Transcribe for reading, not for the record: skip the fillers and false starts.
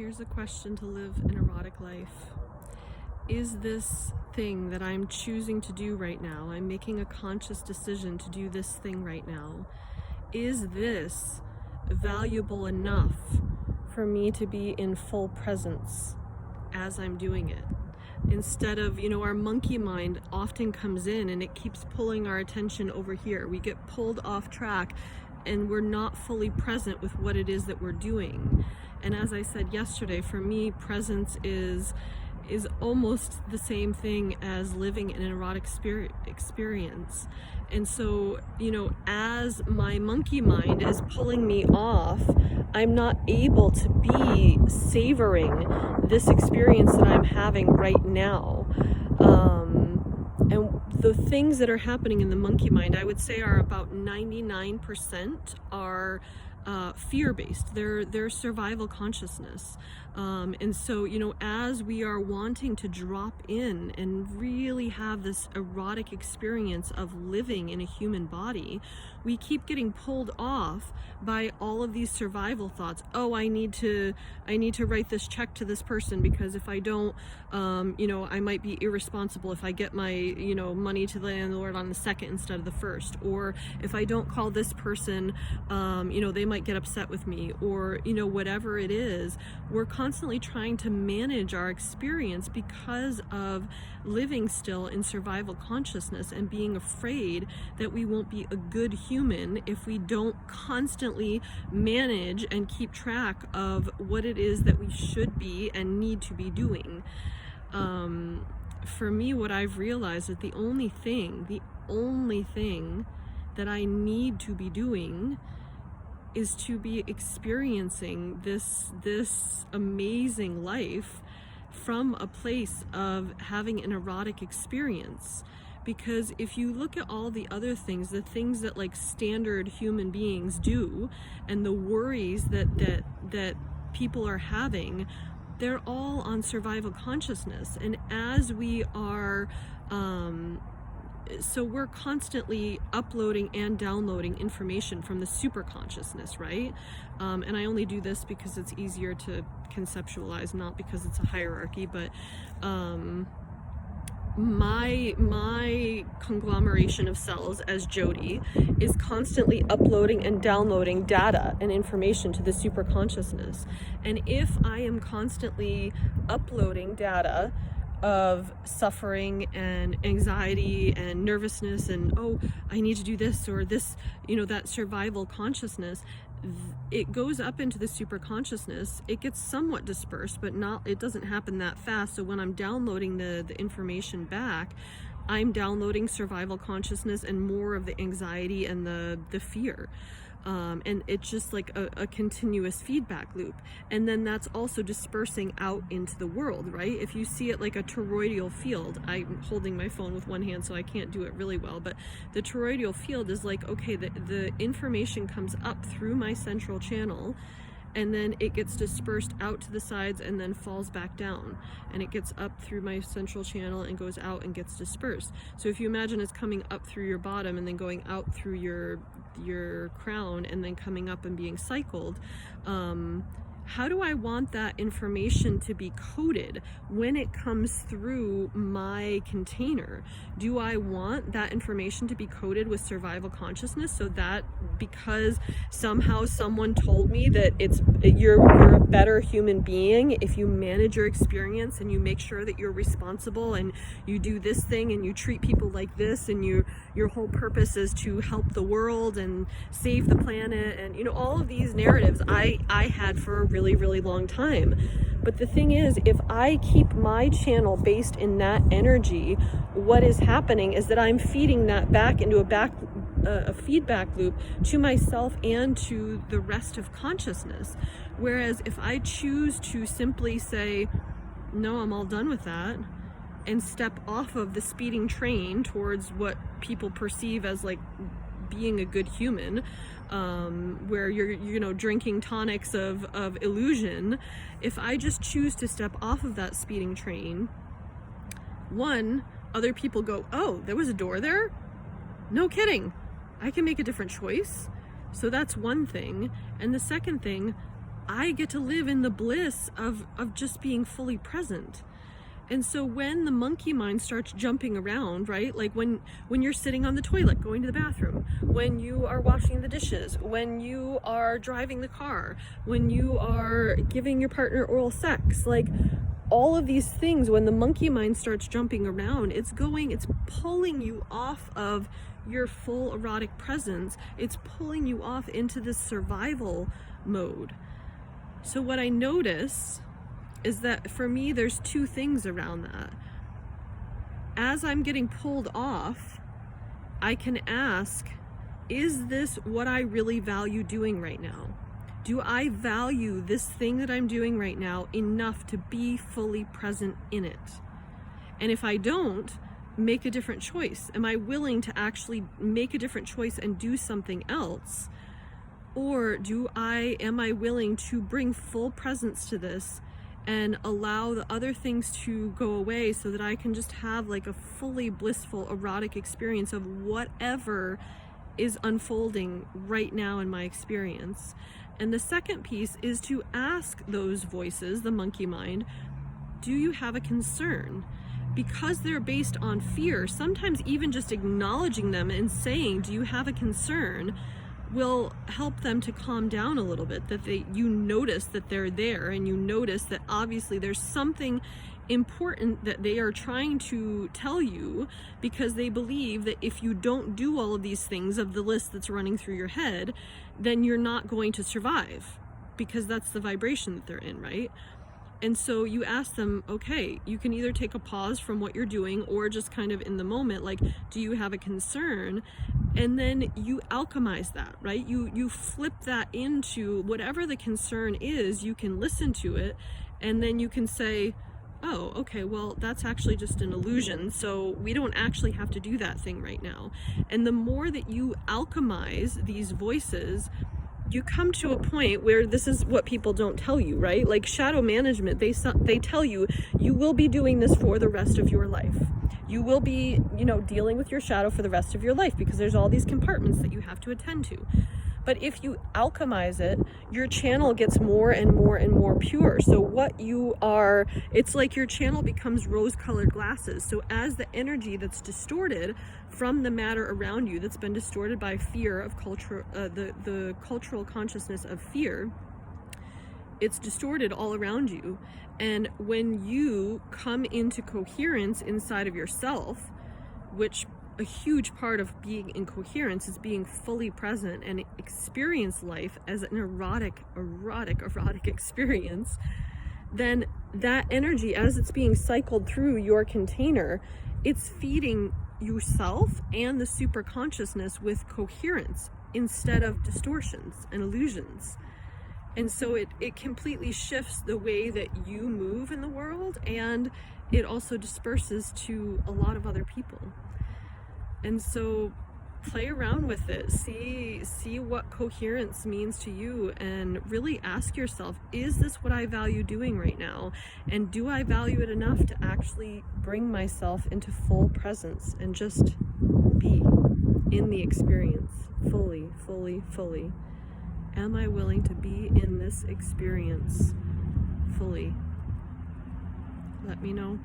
Here's a question to live an erotic life. Is this thing that I'm choosing to do right now, I'm making a conscious decision to do this thing right now, is this valuable enough for me to be in full presence as I'm doing it? Instead of, our monkey mind often comes in and it keeps pulling our attention over here. We get pulled off track and we're not fully present with what it is that we're doing. And as I said yesterday, for me, presence is almost the same thing as living an erotic experience. And so, as my monkey mind is pulling me off, I'm not able to be savoring this experience that I'm having right now. And the things that are happening in the monkey mind, I would say, are about 99% are fear-based. They're survival consciousness. And so, as we are wanting to drop in and really have this erotic experience of living in a human body, we keep getting pulled off by all of these survival thoughts. Oh, I need to write this check to this person, because if I don't, I might be irresponsible if I get my, money to the landlord on the second instead of the first. Or if I don't call this person, they might get upset with me, or, whatever it is. We're constantly trying to manage our experience because of living still in survival consciousness and being afraid that we won't be a good human if we don't constantly manage and keep track of what it is that we should be and need to be doing. For me, what I've realized is the only thing that I need to be doing is to be experiencing this amazing life from a place of having an erotic experience. Because if you look at all the other things, the things that like standard human beings do, and the worries that people are having, they're all on survival consciousness. And as we are so we're constantly uploading and downloading information from the super consciousness, right? And I only do this because it's easier to conceptualize, not because it's a hierarchy, but my conglomeration of cells as Jody is constantly uploading and downloading data and information to the super consciousness. And if I am constantly uploading data of suffering and anxiety and nervousness and, oh, I need to do this or this, that survival consciousness, it goes up into the super consciousness. It gets somewhat dispersed, but it doesn't happen that fast. So when I'm downloading the information back, I'm downloading survival consciousness and more of the anxiety and the fear. And it's just like a continuous feedback loop. And then that's also dispersing out into the world, right? If you see it like a toroidal field, I'm holding my phone with one hand, so I can't do it really well, but the toroidal field is like, okay, the information comes up through my central channel, and then it gets dispersed out to the sides and then falls back down, and it gets up through my central channel and goes out and gets dispersed. So if you imagine it's coming up through your bottom and then going out through your crown and then coming up and being cycled, how do I want that information to be coded when it comes through my container? Do I want that information to be coded with survival consciousness, so that because somehow someone told me that you're a better human being if you manage your experience and you make sure that you're responsible and you do this thing and you treat people like this and your whole purpose is to help the world and save the planet, and all of these narratives I had for a really, really long time. But the thing is, if I keep my channel based in that energy, what is happening is that I'm feeding that back into a feedback loop to myself and to the rest of consciousness. Whereas if I choose to simply say, no, I'm all done with that, and step off of the speeding train towards what people perceive as like being a good human, where you're drinking tonics of illusion, if I just choose to step off of that speeding train, one, other people go, oh, there was a door there? No kidding, I can make a different choice. So that's one thing. And the second thing, I get to live in the bliss of just being fully present. And so when the monkey mind starts jumping around, right? Like when you're sitting on the toilet, going to the bathroom, when you are washing the dishes, when you are driving the car, when you are giving your partner oral sex, like all of these things, when the monkey mind starts jumping around, it's pulling you off of your full erotic presence. It's pulling you off into this survival mode. So what I notice is that for me, there's two things around that. As I'm getting pulled off, I can ask, is this what I really value doing right now? Do I value this thing that I'm doing right now enough to be fully present in it? And if I don't, make a different choice. Am I willing to actually make a different choice and do something else? Or am I willing to bring full presence to this and allow the other things to go away so that I can just have like a fully blissful erotic experience of whatever is unfolding right now in my experience? And the second piece is to ask those voices, the monkey mind, do you have a concern? Because they're based on fear, sometimes even just acknowledging them and saying, do you have a concern, will help them to calm down a little bit, that you notice that they're there, and you notice that obviously there's something important that they are trying to tell you, because they believe that if you don't do all of these things of the list that's running through your head, then you're not going to survive, because that's the vibration that they're in, right? And so you ask them, okay, you can either take a pause from what you're doing or just kind of in the moment, like, do you have a concern? And then you alchemize that, right? You flip that into whatever the concern is, you can listen to it, and then you can say, oh, okay, well, that's actually just an illusion, so we don't actually have to do that thing right now. And the more that you alchemize these voices, you come to a point where this is what people don't tell you, right? Like shadow management, they tell you, you will be doing this for the rest of your life. You will be, dealing with your shadow for the rest of your life, because there's all these compartments that you have to attend to. But if you alchemize it, your channel gets more and more and more pure. So it's like your channel becomes rose-colored glasses. So as the energy that's distorted from the matter around you, that's been distorted by fear of culture, the cultural consciousness of fear, it's distorted all around you. And when you come into coherence inside of yourself, which a huge part of being in coherence is being fully present and experience life as an erotic experience, then that energy, as it's being cycled through your container, it's feeding yourself and the super consciousness with coherence instead of distortions and illusions. And so it completely shifts the way that you move in the world, and it also disperses to a lot of other people. And so play around with it, see what coherence means to you, and really ask yourself, is this what I value doing right now? And do I value it enough to actually bring myself into full presence and just be in the experience fully, fully, fully? Am I willing to be in this experience fully? Let me know.